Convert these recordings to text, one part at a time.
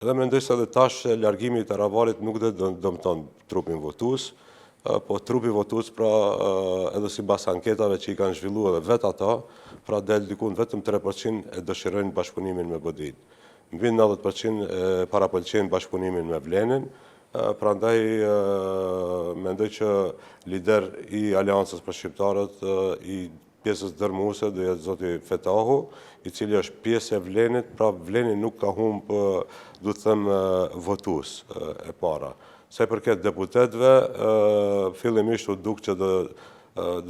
Dhe mendoj se edhe tash largimi i Taravarit nuk do të dëmton trupin votues, po trupi votues pra edhe sipas anketave që i kanë zhvilluar edhe vet ata, pra del diku vetëm 3% e dëshirojnë bashkëpunimin me BD-n. Mbi 90% parapëlqejnë bashkëpunimin me Vlenin, prandaj mendoj që lider i Aleancës për Shqiptarët i pjesës dërmuese do jetë zoti Fetahu, i cili është pjesë e Vlenit, pra Vleni nuk ka humbë, du të them, votues e para. Se përket deputetëve, fillimisht u duk që do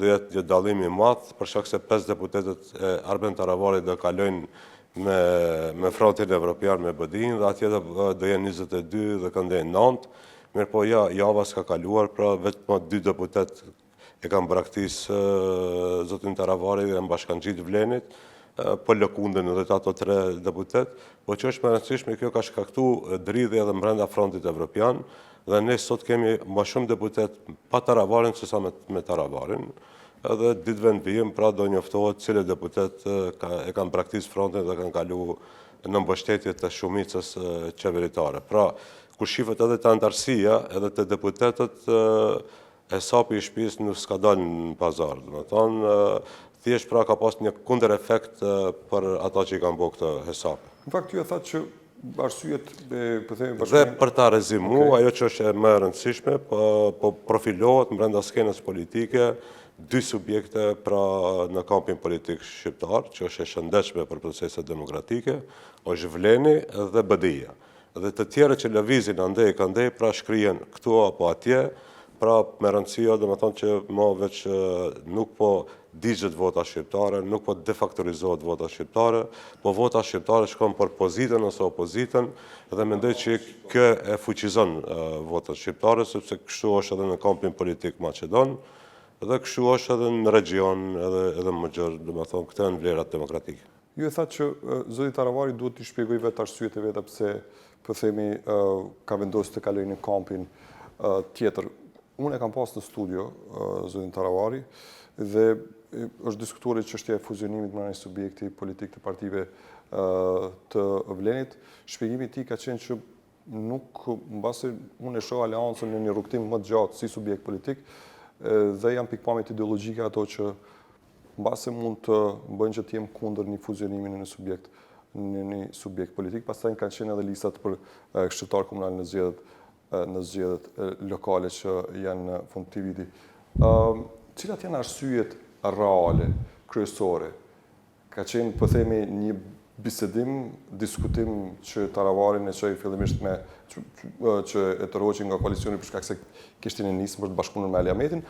jetë dallimi i madh, për shkak se 5 deputetët e Arben Taravarit do kalojnë me Frontin Evropian me BD-n, dhe atje do jenë 22 dhe këndej 9, mirë po java s'ka kaluar, pra vetëm 2 deputet e kanë braktisë zotin Taravari dhe në bashkangjit Vlenit, po lëkundën edhe ato 3 deputet, po që është më rëndësishme, kjo ka shkaktu dridhje edhe brenda Frontit Evropian, dhe ne sot kemi më shumë deputet pa Taravarin sesa me Taravarin, edhe ditëve në vijim, pra do njoftohet cilë deputet e kanë braktisë Frontin dhe kanë kalu në mbështetje të shumicës qeveritare. Pra, kur shifet edhe të antarësia, edhe të deputetet, hesapi i shtëpisë nuk s'ka dalë në pazar. Do të thonë, thjesht pra ka pas një kundër efekt për ata që i kanë bërë këtë hesap. Në fakt, ju e thatë që arsyet dhe për ta rezimu, ajo që është më e rëndësishme, po profilohet brenda skenës politike 2 subjekte pra në kampin politik shqiptar, që është e shëndetshme për proceset demokratike, është Vleni dhe BD-ja. Dhe të tjere që lëvizin andej këndej, pra shkrien këtu apo atje, pra me rëndësia dhe me thonë që ma veç nuk po digjet vota shqiptare, nuk po defaktorizohet vota shqiptare, po vota shqiptare shkon për pozitën ose opozitën, dhe mendoj që kë e fuqizon vota shqiptare, sepse kështu është edhe në kampin politik Macedon, dhe kështu është edhe në region, edhe më gjërë, dhe me thonë, këte në vlerat demokratike. Ju e thatë që zoti Taravari duhet të shpjegoj vetë arsyet e veta pse, për themi, ka vendosur të kalojë në kampin tjetër. Unë e kam pas në studio, zotin Taravari, dhe është diskutuar çështja e fuzionimit me një subjekti politik të partive të Vlenit. Shpjegimi i tij ka qenë që nuk, mbasi unë e shoh aleancën në një rrugtim më të gjatë si subjekt politik, dhe janë pikpamjet ideologjike ato që mbasi mund të bëjnë që të jem kundër një fuzionimi në një subjekt politik. Pastaj kanë qenë edhe listat për këshilltar komunal në zgjedhjet lokale që janë në fund të këtij viti. Cilat janë arsyet reale, kryesore? Ka qenë, po themi, një bisedim, diskutim që Taravarin e çoi fillimisht me që e tërhoqi nga koalicioni për shkak se kishte një nismë për të bashkëpunuar me Aliametin,